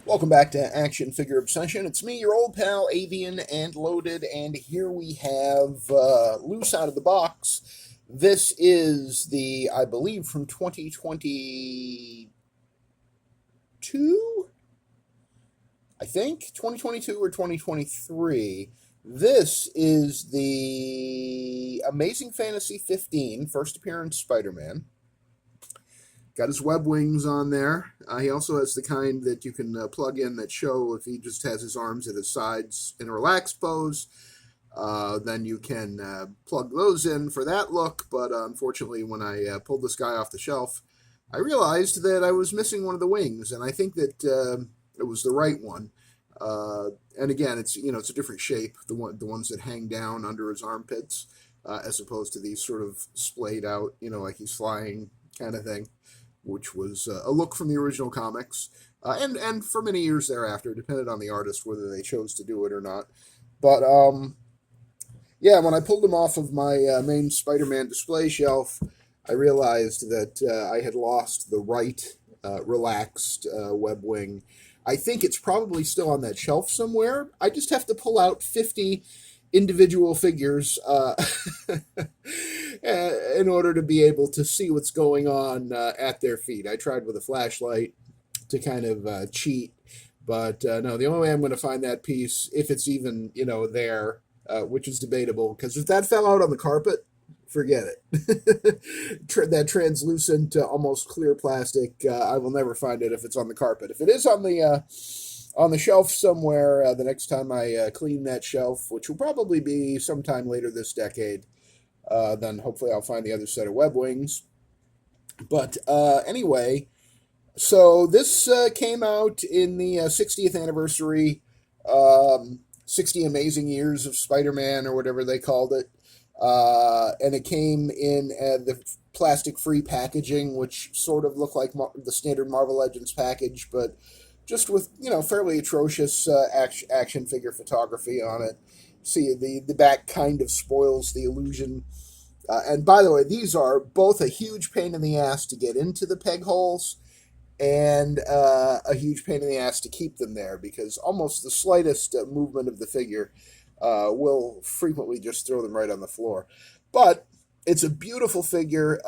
Welcome back to Action Figure Obsession. It's me, your old pal, Avian and Loaded, and here we have loose out of the box. This is the, I believe, from 2022, I think, 2022 or 2023. This is the Amazing Fantasy 15, first appearance Spider-Man. Got his web wings on there. He also has the kind that you can plug in that show if he just has his arms at his sides in a relaxed pose. Then you can plug those in for that look. But unfortunately, when I pulled this guy off the shelf, I realized that I was missing one of the wings, and I think that it was the right one. And again, it's a different shape. The ones that hang down under his armpits, as opposed to these sort of splayed out, like he's flying kind of thing, which was a look from the original comics, and for many years thereafter, depended on the artist whether they chose to do it or not. But yeah, when I pulled him off of my main Spider-Man display shelf, I realized that I had lost the right relaxed web wing. I think it's probably still on that shelf somewhere. I just have to pull out 50 individual figures in order to be able to see what's going on at their feet. I tried with a flashlight to kind of cheat, but no, the only way I'm going to find that piece, if it's even there, which is debatable, because if that fell out on the carpet, forget it. That translucent, almost clear plastic, I will never find it if it's on the carpet. If it is on the shelf somewhere, the next time I clean that shelf, which will probably be sometime later this decade, then hopefully I'll find the other set of web wings. But anyway, so this came out in the 60th anniversary, 60 Amazing Years of Spider-Man, or whatever they called it. And it came in the plastic-free packaging, which sort of looked like the standard Marvel Legends package, but just with fairly atrocious action figure photography on it. See, the back kind of spoils the illusion. And by the way, these are both a huge pain in the ass to get into the peg holes, and a huge pain in the ass to keep them there, because almost the slightest movement of the figure will frequently just throw them right on the floor. But it's a beautiful figure,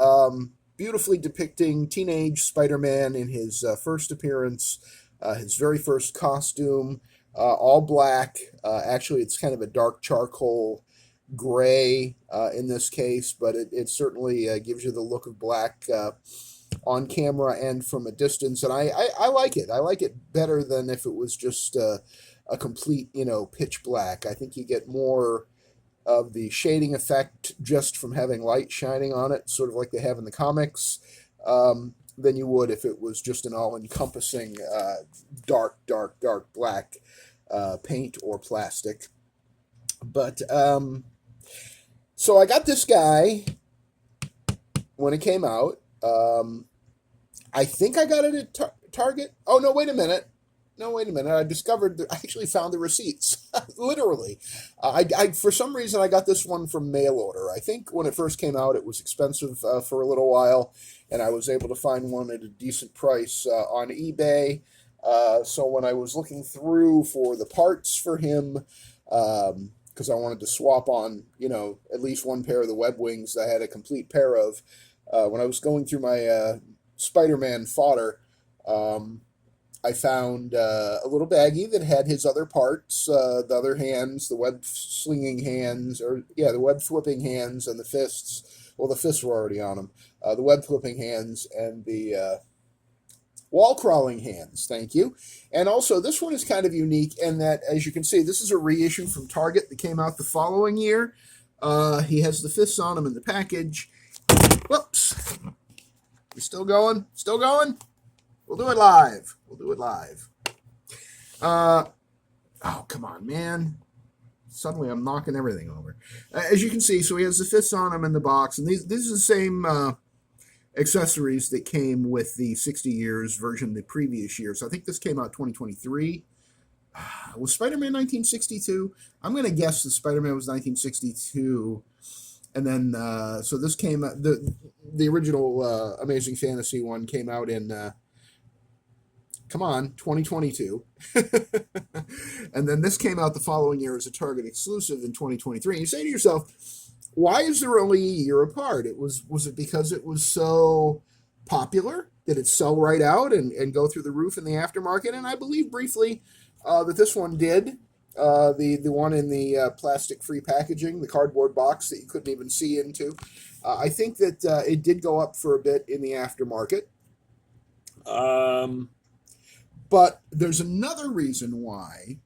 beautifully depicting teenage Spider-Man in his first appearance. His very first costume, all black. Actually, it's kind of a dark charcoal gray in this case, but it certainly gives you the look of black on camera and from a distance. And I like it. I like it better than if it was just a complete, pitch black. I think you get more of the shading effect just from having light shining on it, sort of like they have in the comics. Than you would if it was just an all-encompassing dark black paint or plastic. But so I got this guy when it came out. I think I got it at Target. Oh, no, wait a minute. I actually found the receipts. Literally. I for some reason, I got this one from mail order. I think when it first came out, it was expensive for a little while, and I was able to find one at a decent price on eBay. So when I was looking through for the parts for him, because I wanted to swap on, at least one pair of the web wings I had a complete pair of, when I was going through my Spider-Man fodder, I found a little baggie that had his other parts, the other hands, the web slinging hands, the web flipping hands and the fists. Well, the fists were already on him. The web flipping hands and the wall crawling hands. Thank you. And also, this one is kind of unique in that, as you can see, this is a reissue from Target that came out the following year. He has the fists on him in the package. Whoops. You still going? Still going? We'll do it live. Oh, come on, man. Suddenly I'm knocking everything over. As you can see, so he has the fists on him in the box, and these are the same accessories that came with the 60 years version the previous year. So I think this came out 2023. Was Spider-Man 1962? I'm going to guess that Spider-Man was 1962. And then, so this came, the original Amazing Fantasy one came out in Come on, 2022. And then this came out the following year as a Target exclusive in 2023. And you say to yourself, why is there only a year apart? Was it because it was so popular? Did it sell right out and go through the roof in the aftermarket? And I believe briefly that this one did. The one in the plastic-free packaging, the cardboard box that you couldn't even see into. I think that it did go up for a bit in the aftermarket. But there's another reason why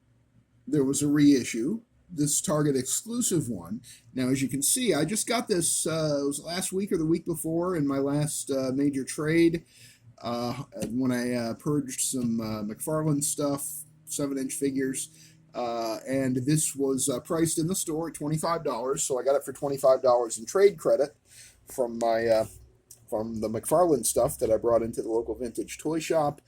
there was a reissue, this Target exclusive one. Now, as you can see, I just got this, it was last week or the week before in my last major trade when I purged some McFarlane stuff, 7-inch figures. And this was priced in the store at $25, so I got it for $25 in trade credit from my from the McFarlane stuff that I brought into the local vintage toy shop.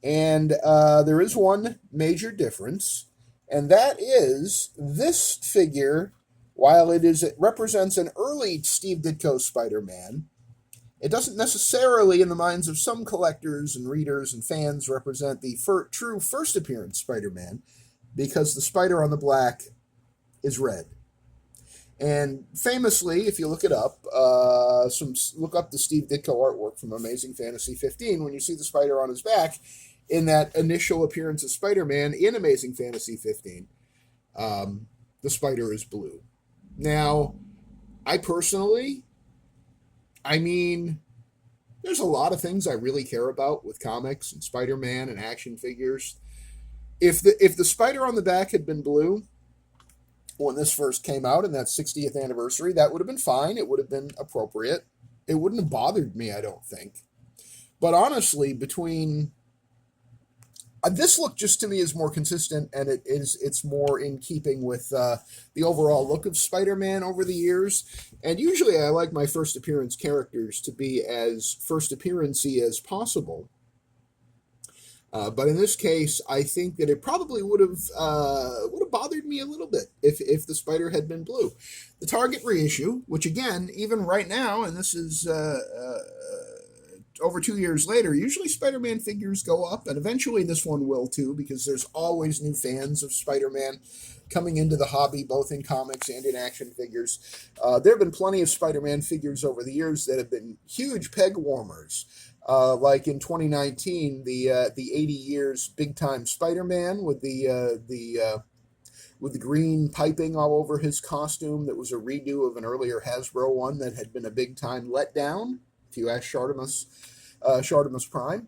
And there is one major difference, and that is this figure, while it represents an early Steve Ditko Spider-Man, it doesn't necessarily, in the minds of some collectors and readers and fans, represent the true first appearance Spider-Man, because the spider on the black is red. And famously, if you look it up, look up the Steve Ditko artwork from Amazing Fantasy 15, when you see the spider on his back, in that initial appearance of Spider-Man in Amazing Fantasy 15, the spider is blue. Now, I personally, there's a lot of things I really care about with comics and Spider-Man and action figures. If the spider on the back had been blue when this first came out in that 60th anniversary, that would have been fine. It would have been appropriate. It wouldn't have bothered me, I don't think. But honestly, between this look just to me is more consistent, and it's more in keeping with the overall look of Spider-Man over the years. And usually I like my first appearance characters to be as first appearance-y as possible. But in this case, I think that it probably would have bothered me a little bit if the spider had been blue. The Target reissue, which again, even right now, and this is over 2 years later, usually Spider-Man figures go up, and eventually this one will too, because there's always new fans of Spider-Man coming into the hobby, both in comics and in action figures. There have been plenty of Spider-Man figures over the years that have been huge peg warmers. Like in 2019, the 80 years big time Spider-Man with the green piping all over his costume. That was a redo of an earlier Hasbro one that had been a big time letdown, if you ask Shartimus Prime.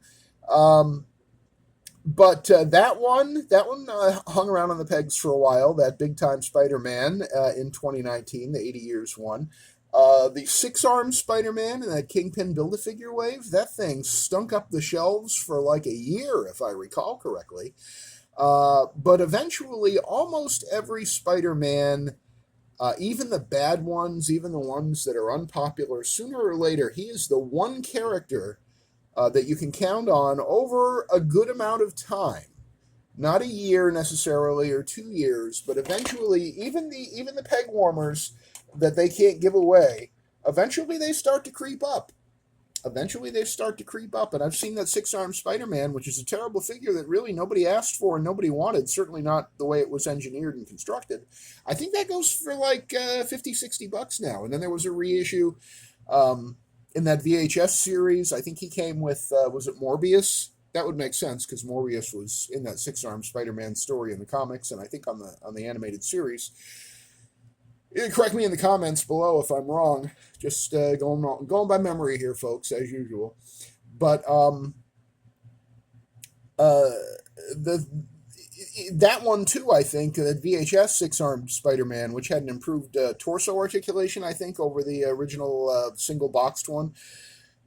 But that one hung around on the pegs for a while. That big time Spider-Man in 2019, the 80 years one. The 6-armed Spider-Man and that Kingpin Build-A-Figure wave, that thing stunk up the shelves for like a year, if I recall correctly. But eventually, almost every Spider-Man, even the bad ones, even the ones that are unpopular, sooner or later, he is the one character that you can count on over a good amount of time. Not a year necessarily or 2 years, but eventually, even the peg warmers that they can't give away, eventually they start to creep up. And I've seen that 6-armed Spider-Man, which is a terrible figure that really nobody asked for and nobody wanted, certainly not the way it was engineered and constructed. I think that goes for like $50-$60 now. And then there was a reissue in that VHS series. I think he came with, was it Morbius? That would make sense, because Morbius was in that 6-armed Spider-Man story in the comics, and I think on the animated series. Correct me in the comments below if I'm wrong. Just going by memory here, folks, as usual. But that one too, I think, that VHS 6-armed Spider-Man, which had an improved torso articulation, I think, over the original single boxed one.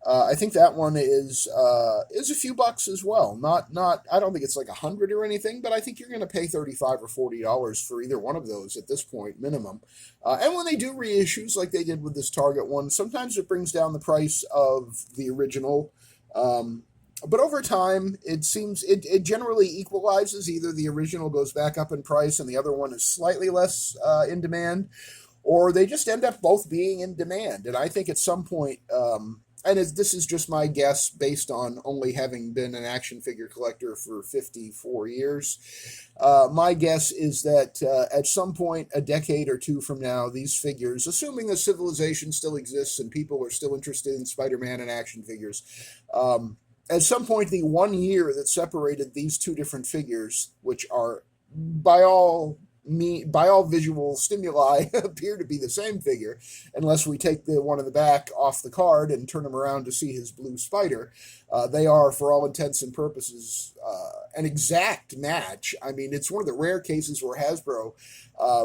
I think that one is a few bucks as well. Not I don't think it's like 100 or anything, but I think you're going to pay $35 or $40 for either one of those at this point, minimum. And when they do reissues like they did with this Target one, sometimes it brings down the price of the original. But over time, it seems it generally equalizes. Either the original goes back up in price and the other one is slightly less in demand, or they just end up both being in demand. And I think at some point, this is just my guess based on only having been an action figure collector for 54 years. My guess is that at some point, a decade or two from now, these figures, assuming the civilization still exists and people are still interested in Spider-Man and action figures, at some point, the 1 year that separated these two different figures, which are by all by all visual stimuli appear to be the same figure, unless we take the one in the back off the card and turn him around to see his blue spider. They are, for all intents and purposes, an exact match. I mean, it's one of the rare cases where Hasbro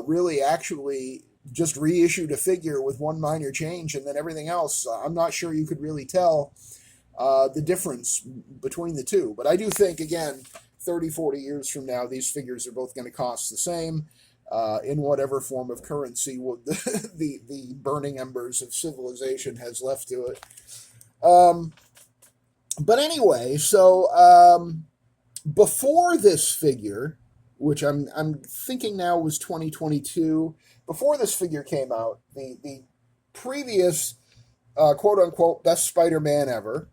really actually just reissued a figure with one minor change, and then everything else, I'm not sure you could really tell the difference between the two. But I do think, again, 30, 40 years from now, these figures are both going to cost the same in whatever form of currency the burning embers of civilization has left to it. But anyway, so before this figure, which I'm thinking now was 2022, before this figure came out, the previous quote unquote best Spider-Man ever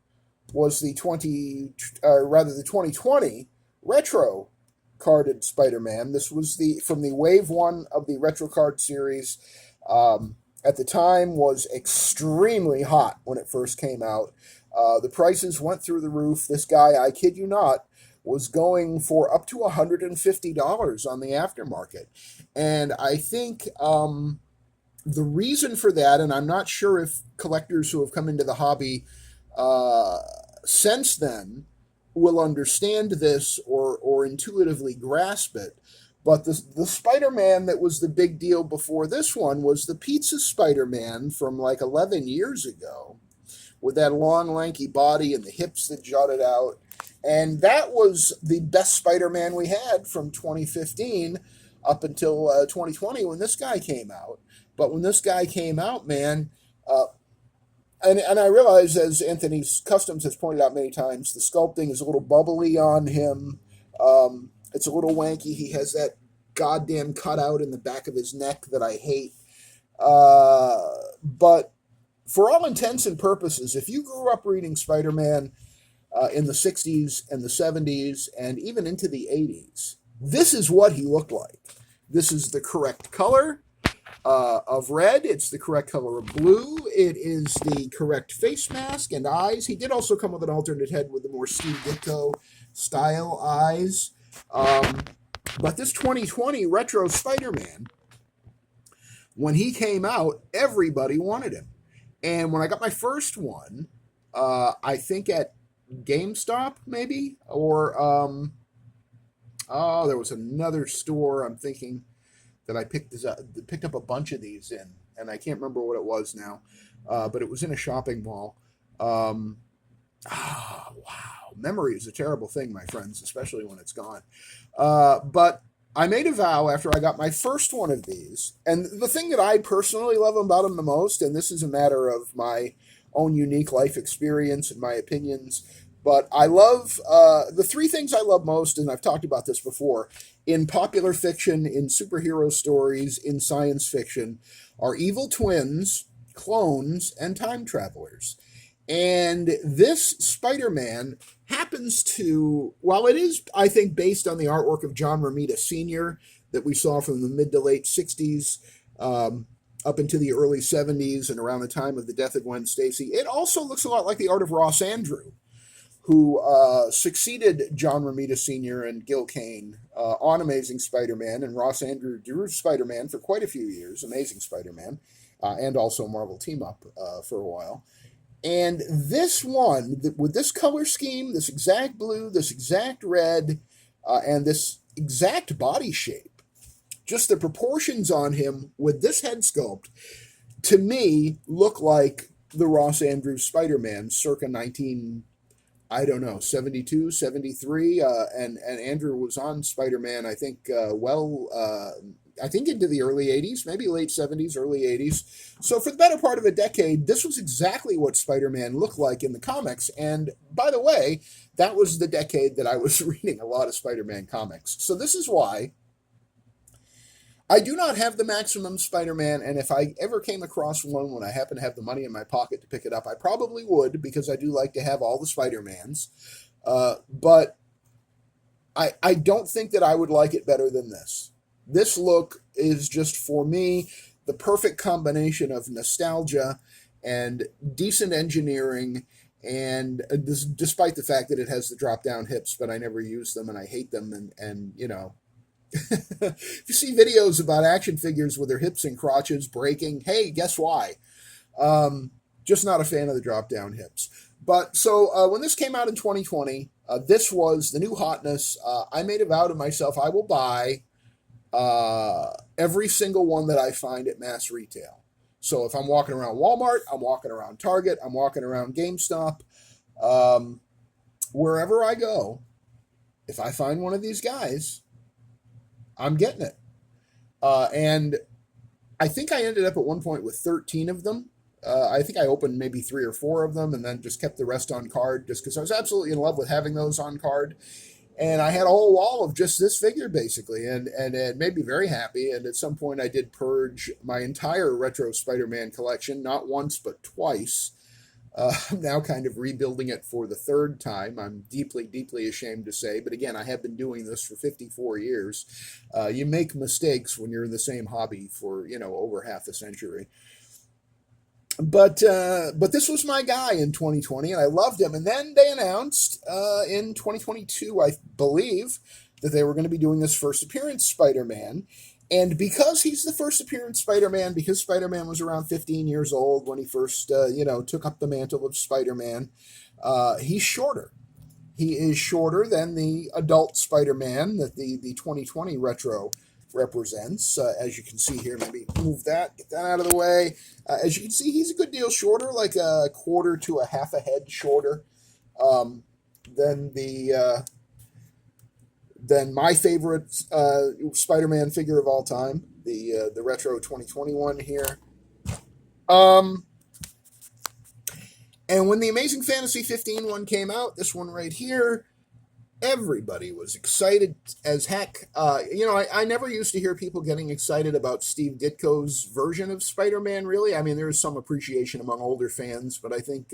was the 2020 retro carded Spider-Man. This was from the wave 1 of the retro card series. At the time was extremely hot when it first came out. The prices went through the roof. This guy, I kid you not, was going for up to $150 on the aftermarket. And I think the reason for that, and I'm not sure if collectors who have come into the hobby since then will understand this or intuitively grasp it, but the Spider-Man that was the big deal before this one was the Pizza Spider-Man from like 11 years ago, with that long, lanky body and the hips that jutted out. And that was the best Spider-Man we had from 2015 up until 2020 when this guy came out. But when this guy came out, man, and I realize, as Anthony's Customs has pointed out many times, the sculpting is a little bubbly on him. It's a little wanky. He has that goddamn cutout in the back of his neck that I hate. But for all intents and purposes, if you grew up reading Spider-Man in the 60s and the 70s and even into the 80s, this is what he looked like. This is the correct color of red. It's the correct color of blue. It is the correct face mask and eyes. He did also come with an alternate head with the more Steve Ditko style eyes. But this 2020 retro Spider-Man, when he came out, everybody wanted him. And when I got my first one, I think at GameStop, maybe, or there was another store I'm thinking that I picked up a bunch of these in, and I can't remember what it was now, but it was in a shopping mall. Wow, memory is a terrible thing, my friends, especially when it's gone. But I made a vow after I got my first one of these, and the thing that I personally love about them the most, and this is a matter of my own unique life experience and my opinions, but I love the three things I love most, and I've talked about this before, in popular fiction, in superhero stories, in science fiction, are evil twins, clones, and time travelers. And this Spider-Man happens to, while it is, I think, based on the artwork of John Romita Sr. that we saw from the mid to late 60s up into the early 70s and around the time of the death of Gwen Stacy, it also looks a lot like the art of Ross Andru, who succeeded John Romita Sr. and Gil Kane on Amazing Spider-Man, and Ross Andru drew Spider-Man for quite a few years, Amazing Spider-Man, and also Marvel Team Up for a while. And this one, with this color scheme, this exact blue, this exact red, and this exact body shape, just the proportions on him with this head sculpt, to me, look like the Ross Andru Spider-Man circa 72, 73, and Andrew was on Spider-Man, I think, I think into the early 80s, maybe late 70s, early 80s. So for the better part of a decade, this was exactly what Spider-Man looked like in the comics. And by the way, that was the decade that I was reading a lot of Spider-Man comics. So this is why I do not have the Maximum Spider-Man, and if I ever came across one when I happen to have the money in my pocket to pick it up, I probably would, because I do like to have all the Spider-Mans. But I don't think that I would like it better than this. This look is just, for me, the perfect combination of nostalgia and decent engineering, and despite the fact that it has the drop down hips, but I never use them and I hate them, and you know, if you see videos about action figures with their hips and crotches breaking, hey, guess why? Just not a fan of the drop down hips. But so when this came out in 2020, this was the new hotness. I made a vow to myself, I will buy every single one that I find at mass retail. So if I'm walking around Walmart, I'm walking around Target, I'm walking around GameStop, wherever I go, if I find one of these guys, I'm getting it. And I think I ended up at one point with 13 of them. I think I opened maybe 3 or 4 of them and then just kept the rest on card, just because I was absolutely in love with having those on card. And I had a whole wall of just this figure, basically, and it made me very happy. And at some point, I did purge my entire retro Spider-Man collection, not once, but twice. I'm now kind of rebuilding it for the 3rd time. I'm deeply, deeply ashamed to say. But again, I have been doing this for 54 years. You make mistakes when you're in the same hobby for, over half a century. But this was my guy in 2020, and I loved him. And then they announced in 2022, I believe, that they were going to be doing this first appearance Spider-Man. And because he's the first appearance Spider-Man, because Spider-Man was around 15 years old when he first, took up the mantle of Spider-Man, he's shorter. He is shorter than the adult Spider-Man that the 2020 retro represents. As you can see here, maybe move that, get that out of the way. As you can see, he's a good deal shorter, like a quarter to a half a head shorter than than my favorite Spider-Man figure of all time, the retro 2021 here. And when the Amazing Fantasy 15 one came out, this one right here, everybody was excited as heck. I never used to hear people getting excited about Steve Ditko's version of Spider-Man, really. I mean, there is some appreciation among older fans, but I think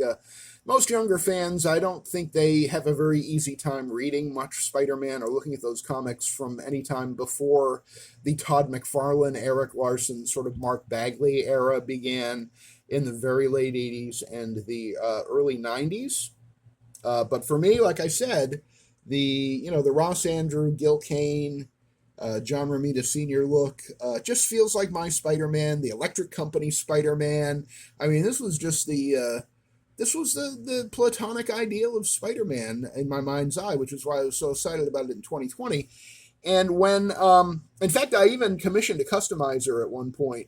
most younger fans, I don't think they have a very easy time reading much Spider-Man or looking at those comics from any time before the Todd McFarlane, Eric Larson, sort of Mark Bagley era began in the very late 80s and the early 90s. But for me, like I said, the Ross Andru, Gil Kane, John Romita Sr. look just feels like my Spider-Man, the Electric Company Spider-Man. I mean, this was just the platonic ideal of Spider-Man in my mind's eye, which is why I was so excited about it in 2020. And when, in fact, I even commissioned a customizer at one point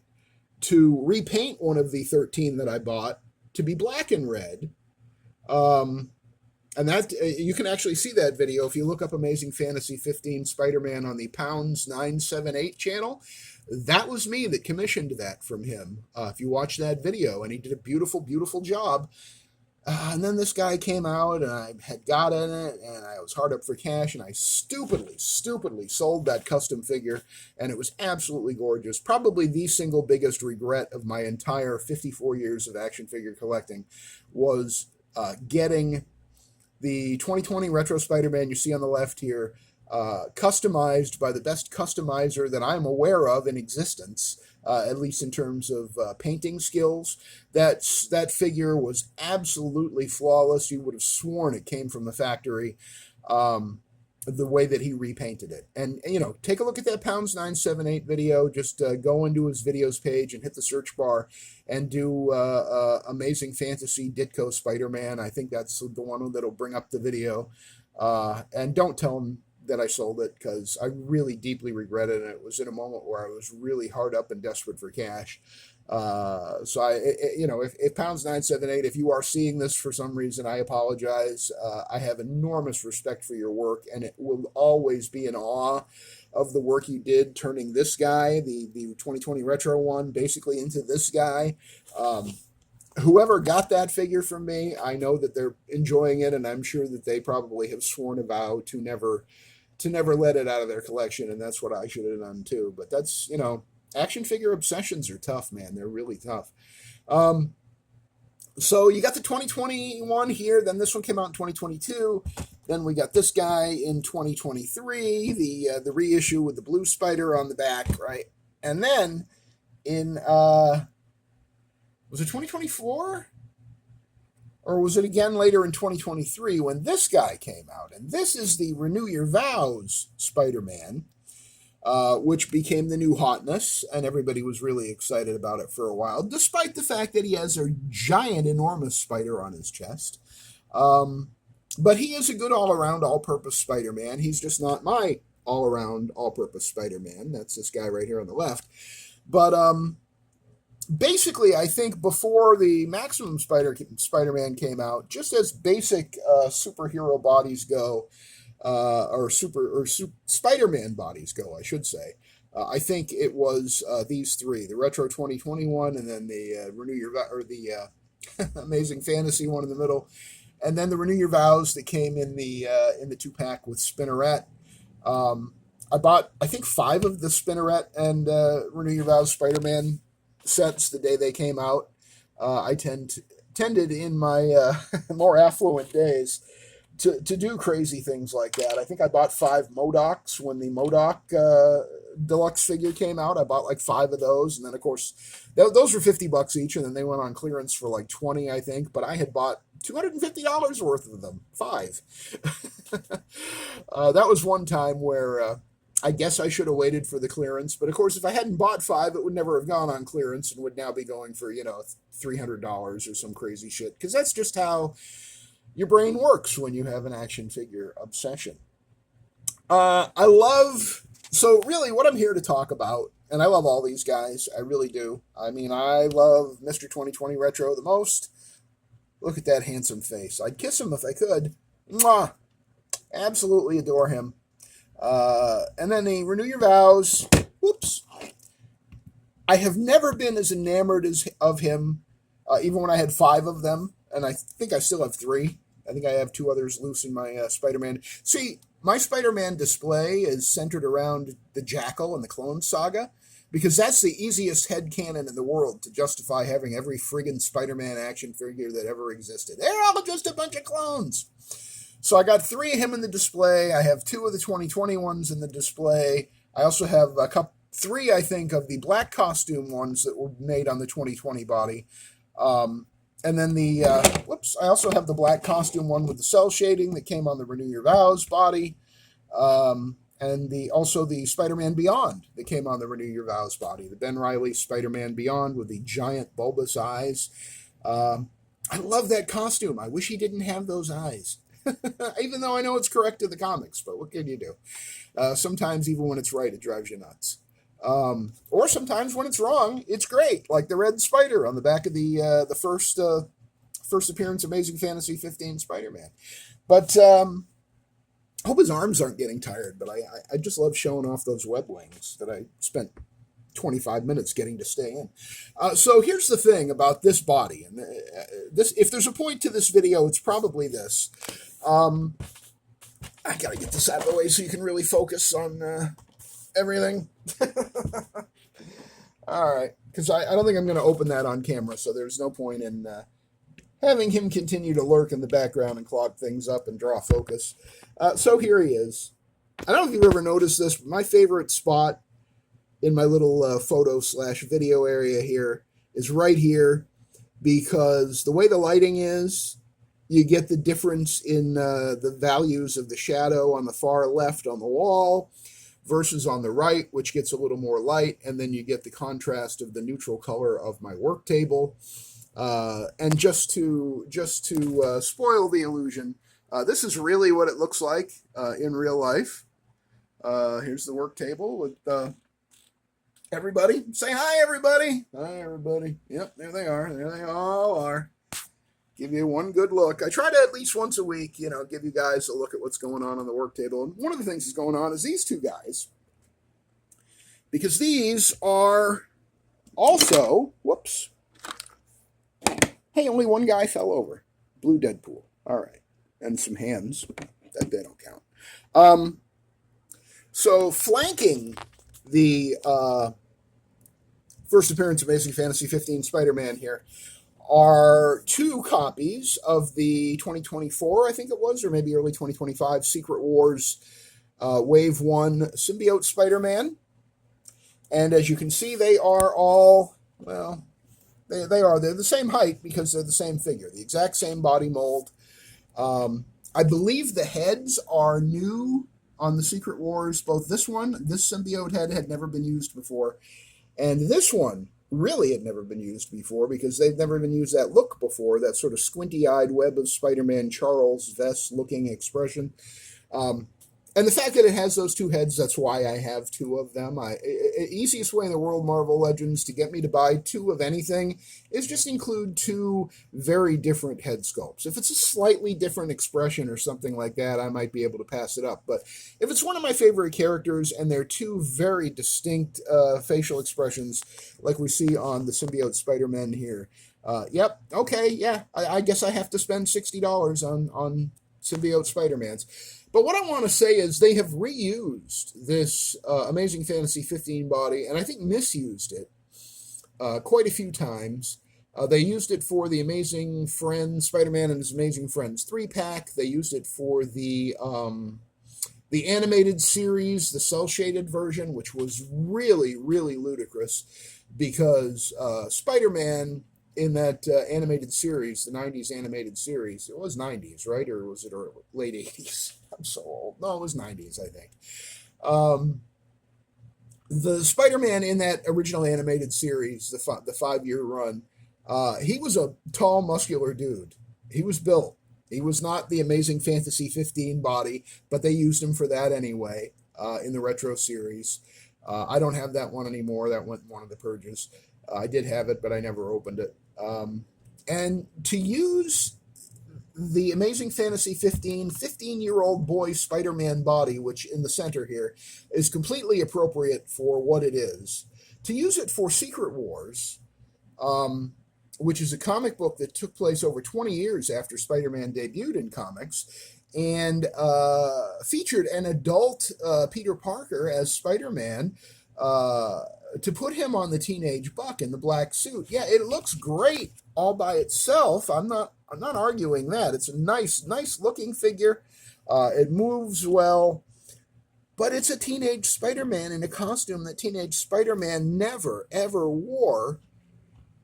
to repaint one of the 13 that I bought to be black and red. And that you can actually see that video if you look up Amazing Fantasy 15 Spider-Man on the Pounds 978 channel. That was me that commissioned that from him. If you watch that video, and he did a beautiful, beautiful job. And then this guy came out, and I had got in it, and I was hard up for cash, and I stupidly sold that custom figure, and it was absolutely gorgeous. Probably the single biggest regret of my entire 54 years of action figure collecting was getting the 2020 Retro Spider-Man you see on the left here, customized by the best customizer that I'm aware of in existence, at least in terms of painting skills. That figure was absolutely flawless. You would have sworn it came from the factory, the way that he repainted it. And, take a look at that Pounds 978 video. Just go into his videos page and hit the search bar and do Amazing Fantasy Ditko Spider-Man. I think that's the one that'll bring up the video. And don't tell him that I sold it, because I really deeply regret it, and it was in a moment where I was really hard up and desperate for cash. So if Pounds 978, if you are seeing this for some reason, I apologize. I have enormous respect for your work, and it will always be in awe of the work you did turning this guy, the 2020 retro one, basically into this guy. Whoever got that figure from me, I know that they're enjoying it, and I'm sure that they probably have sworn a vow to never to never let it out of their collection, and that's what I should have done too. But that's, action figure obsessions are tough, man. They're really tough. So you got the 2021 here, then this one came out in 2022. Then we got this guy in 2023, the reissue with the blue spider on the back, right? And then in was it 2024? Or was it again later in 2023 when this guy came out? And this is the Renew Your Vows Spider-Man, which became the new hotness, and everybody was really excited about it for a while, despite the fact that he has a giant, enormous spider on his chest. But he is a good all-around, all-purpose Spider-Man. He's just not my all-around, all-purpose Spider-Man. That's this guy right here on the left. But basically, I think before the Maximum Spider-Man came out, just as basic superhero bodies go, or Spider-Man bodies go, I should say. I think it was these three: the Retro 2021, and then the Renew Your or the Amazing Fantasy one in the middle, and then the Renew Your Vows that came in the 2-pack with Spinneret. I bought, I think, 5 of the Spinneret and Renew Your Vows Spider-Man sets the day they came out. I tended in my more affluent days to do crazy things like that. I think I bought 5 MODOKs when the MODOK deluxe figure came out. I bought like 5 of those, and then of course those were $50 each, and then they went on clearance for like 20, I think. But I had bought $250 worth of them, 5. That was one time where I guess I should have waited for the clearance, but of course, if I hadn't bought 5, it would never have gone on clearance and would now be going for, $300 or some crazy shit, because that's just how your brain works when you have an action figure obsession. So really what I'm here to talk about, and I love all these guys, I really do. I mean, I love Mr. 2020 Retro the most. Look at that handsome face. I'd kiss him if I could. Mwah! Absolutely adore him. And then the Renew Your Vows. Whoops. I have never been as enamored of him, even when I had 5 of them, and I think I still have 3. I think I have 2 others loose in my Spider-Man. See, my Spider-Man display is centered around the Jackal and the Clone Saga, because that's the easiest headcanon in the world to justify having every friggin' Spider-Man action figure that ever existed. They're all just a bunch of clones. So I got 3 of him in the display. I have 2 of the 2020 ones in the display. I also have 3, I think, of the black costume ones that were made on the 2020 body. And then I also have the black costume one with the cell shading that came on the Renew Your Vows body. And also the Spider-Man Beyond that came on the Renew Your Vows body. The Ben Reilly Spider-Man Beyond with the giant bulbous eyes. I love that costume. I wish he didn't have those eyes. Even though I know it's correct to the comics, but what can you do? Sometimes even when it's right, it drives you nuts. Or sometimes when it's wrong, it's great, like the red spider on the back of the first appearance Amazing Fantasy 15 Spider-Man. But I hope his arms aren't getting tired, but I just love showing off those web wings that I spent 25 minutes getting to stay in. So here's the thing about this body, and this, if there's a point to this video, it's probably this. I gotta get this out of the way so you can really focus on everything. All right, because I don't think I'm going to open that on camera, so there's no point in having him continue to lurk in the background and clog things up and draw focus. So here he is. I don't know if you've ever noticed this, but my favorite spot in my little photo/video area here is right here, because the way the lighting is, you get the difference in the values of the shadow on the far left on the wall versus on the right, which gets a little more light, and then you get the contrast of the neutral color of my work table. And just to spoil the illusion, this is really what it looks like in real life. Here's the work table with everybody. Say hi, everybody. Hi, everybody. Yep, there they are. There they all are. Give you one good look. I try to at least once a week, give you guys a look at what's going on the work table. And one of the things that's going on is these 2 guys, because these are also, whoops. Hey, only one guy fell over. Blue Deadpool. All right. And some hands. That they don't count. So flanking the first appearance of Amazing Fantasy 15 Spider-Man here are two copies of the 2024, I think it was, or maybe early 2025 Secret Wars Wave 1 Symbiote Spider-Man. And as you can see, they are all, well, they're the same height because they're the same figure, the exact same body mold. I believe the heads are new on the Secret Wars. Both this symbiote head had never been used before, and this one really had never been used before because they've never even used that look before, that sort of squinty-eyed Web of Spider-Man Charles Vess-looking expression. And the fact that it has those two heads, that's why I have two of them. Easiest way in the world, Marvel Legends, to get me to buy two of anything is just include two very different head sculpts. If it's a slightly different expression or something like that, I might be able to pass it up. But if it's one of my favorite characters and they're two very distinct facial expressions, like we see on the Symbiote Spider-Man here, yep, okay, yeah, I guess I have to spend $60 on Symbiote Spider-Mans. But what I want to say is they have reused this Amazing Fantasy 15 body, and I think misused it quite a few times. They used it for the Amazing Friends, Spider-Man and His Amazing Friends 3-pack. They used it for the animated series, the cel-shaded version, which was really, really ludicrous because Spider-Man in that animated series, the 90s animated series, it was 90s, right? Or was it late 80s? I'm so old. No, it was 90s, I think. The Spider-Man in that original animated series, the 5-year run, he was a tall, muscular dude. He was built. He was not the Amazing Fantasy 15 body, but they used him for that anyway in the retro series. I don't have that one anymore. That went in one of the purges. I did have it, but I never opened it. And to use the Amazing Fantasy 15-year-old boy Spider-Man body, which in the center here is completely appropriate for what it is, to use it for Secret Wars, which is a comic book that took place over 20 years after Spider-Man debuted in comics, and featured an adult Peter Parker as Spider-Man, to put him on the teenage Buck in the black suit. Yeah, it looks great all by itself. I'm not arguing that. It's a nice looking figure. It moves well, but it's a teenage Spider-Man in a costume that teenage Spider-Man never ever wore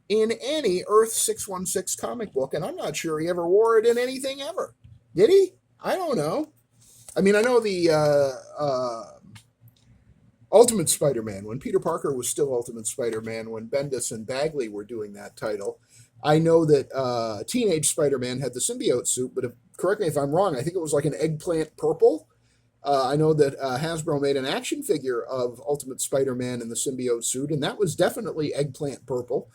in any Earth 616 comic book, and I'm not sure he ever wore it in anything ever. Did he? I don't know. I mean, I know the Ultimate Spider-Man, when Peter Parker was still Ultimate Spider-Man, when Bendis and Bagley were doing that title. I know that Teenage Spider-Man had the symbiote suit, but correct me if I'm wrong, I think it was like an eggplant purple. I know that Hasbro made an action figure of Ultimate Spider-Man in the symbiote suit, and that was definitely eggplant purple.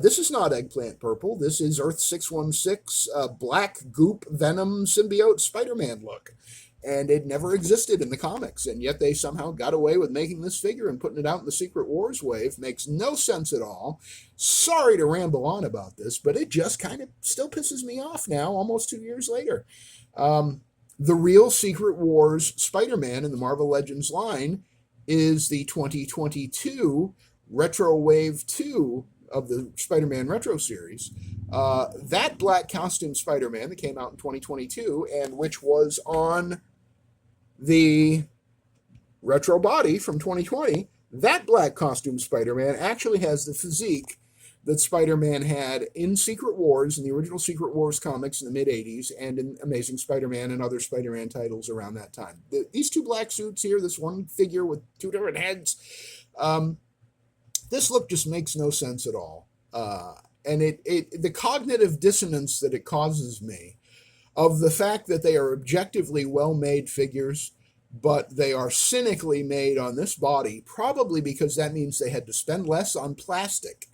This is not eggplant purple. This is Earth 616 black goop venom symbiote Spider-Man look. And it never existed in the comics, and yet they somehow got away with making this figure and putting it out in the Secret Wars wave. Makes no sense at all. Sorry to ramble on about this, but it just kind of still pisses me off now, almost 2 years later. The real Secret Wars Spider-Man in the Marvel Legends line is the 2022 Retro Wave 2 of the Spider-Man Retro series. That black costume Spider-Man that came out in 2022 and which was on the retro body from 2020, that black costume Spider-Man actually has the physique that Spider-Man had in Secret Wars, in the original Secret Wars comics in the mid-'80s, and in Amazing Spider-Man and other Spider-Man titles around that time. These two black suits here, this one figure with two different heads, this look just makes no sense at all. And the cognitive dissonance that it causes me of the fact that they are objectively well-made figures, but they are cynically made on this body, probably because that means they had to spend less on plastic.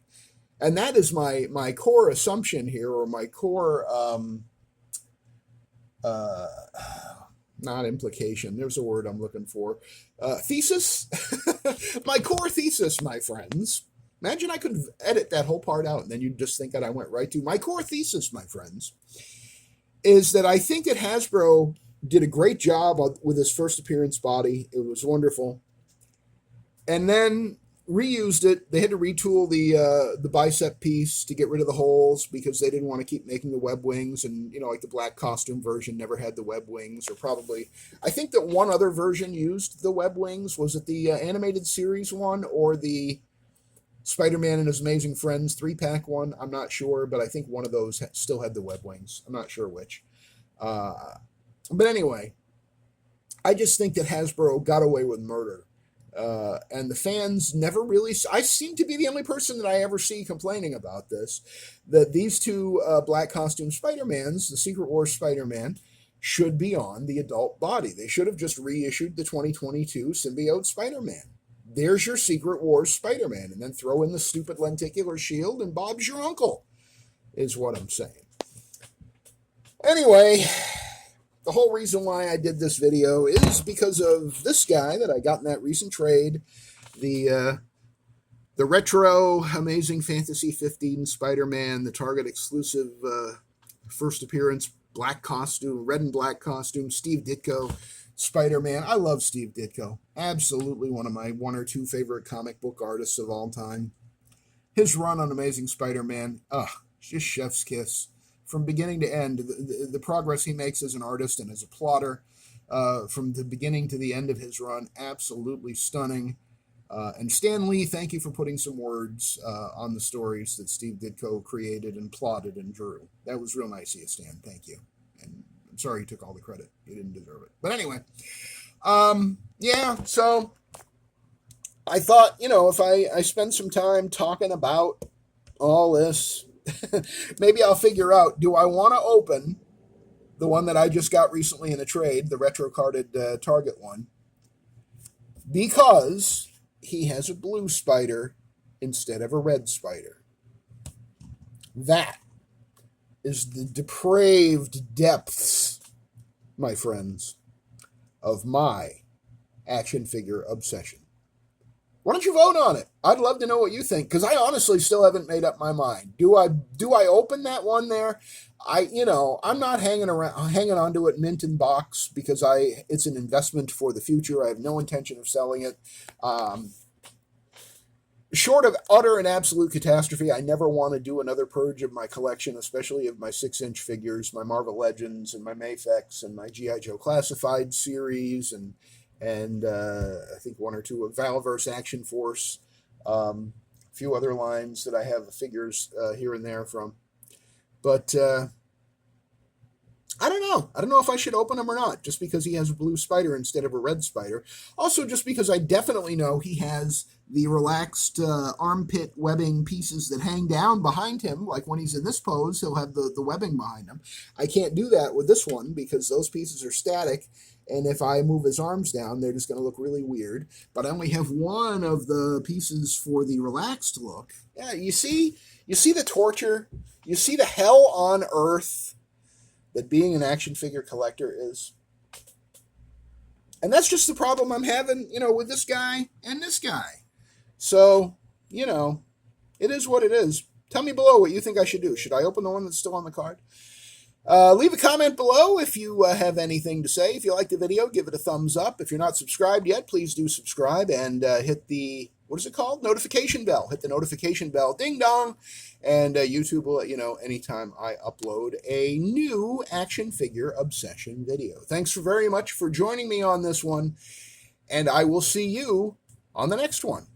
And that is my core assumption here, or my core, not implication, there's a word I'm looking for, thesis? My core thesis, my friends. Imagine I could edit that whole part out, and then you'd just think that I went right to my core thesis, my friends, is that I think that Hasbro Did a great job with his first appearance body. It was wonderful. And then reused it. They had to retool the bicep piece to get rid of the holes because they didn't want to keep making the web wings. And like the black costume version never had the web wings, or probably I think that one other version used the web wings. Was it the animated series one or the Spider-Man and His Amazing Friends 3-pack one? I'm not sure, but I think one of those still had the web wings. I'm not sure which. But anyway, I just think that Hasbro got away with murder. And the fans never really. I seem to be the only person that I ever see complaining about this. That these two black costume Spider-Mans, the Secret Wars Spider-Man, should be on the adult body. They should have just reissued the 2022 Symbiote Spider-Man. There's your Secret Wars Spider-Man, and then throw in the stupid lenticular shield, and Bob's your uncle, is what I'm saying. Anyway, the whole reason why I did this video is because of this guy that I got in that recent trade, the retro Amazing Fantasy 15 Spider-Man, the Target exclusive first appearance black costume, red and black costume, Steve Ditko Spider-Man. I love Steve Ditko. Absolutely one of my one or two favorite comic book artists of all time. His run on Amazing Spider-Man, just chef's kiss. From beginning to end, the progress he makes as an artist and as a plotter, from the beginning to the end of his run, absolutely stunning. And Stan Lee, thank you for putting some words on the stories that Steve Ditko created and plotted and drew. That was real nice of you, Stan. Thank you. And I'm sorry you took all the credit. You didn't deserve it. But anyway, yeah, so I thought, if I spend some time talking about all this, maybe I'll figure out, do I want to open the one that I just got recently in a trade, the retro carded Target one, because he has a blue spider instead of a red spider. That is the depraved depths, my friends, of my action figure obsession. Why don't you vote on it? I'd love to know what you think, because I honestly still haven't made up my mind. Do I open that one there? I'm not hanging on to it mint in box because it's an investment for the future. I have no intention of selling it. Short of utter and absolute catastrophe, I never want to do another purge of my collection, especially of my 6-inch figures, my Marvel Legends and my Mafex and my G.I. Joe Classified series, and I think one or two of Valverse Action Force, a few other lines that I have figures here and there from. But I don't know. I don't know if I should open him or not, just because he has a blue spider instead of a red spider. Also, just because I definitely know he has the relaxed armpit webbing pieces that hang down behind him. Like when he's in this pose, he'll have the webbing behind him. I can't do that with this one because those pieces are static. And if I move his arms down, they're just going to look really weird. But I only have one of the pieces for the relaxed look. Yeah, you see the torture? You see the hell on earth that being an action figure collector is? And that's just the problem I'm having, with this guy and this guy. So, it is what it is. Tell me below what you think I should do. Should I open the one that's still on the card? Leave a comment below if you have anything to say. If you like the video, give it a thumbs up. If you're not subscribed yet, please do subscribe and hit the, what is it called? Notification bell. Hit the notification bell. Ding dong. And YouTube will let you know anytime I upload a new action figure obsession video. Thanks very much for joining me on this one, and I will see you on the next one.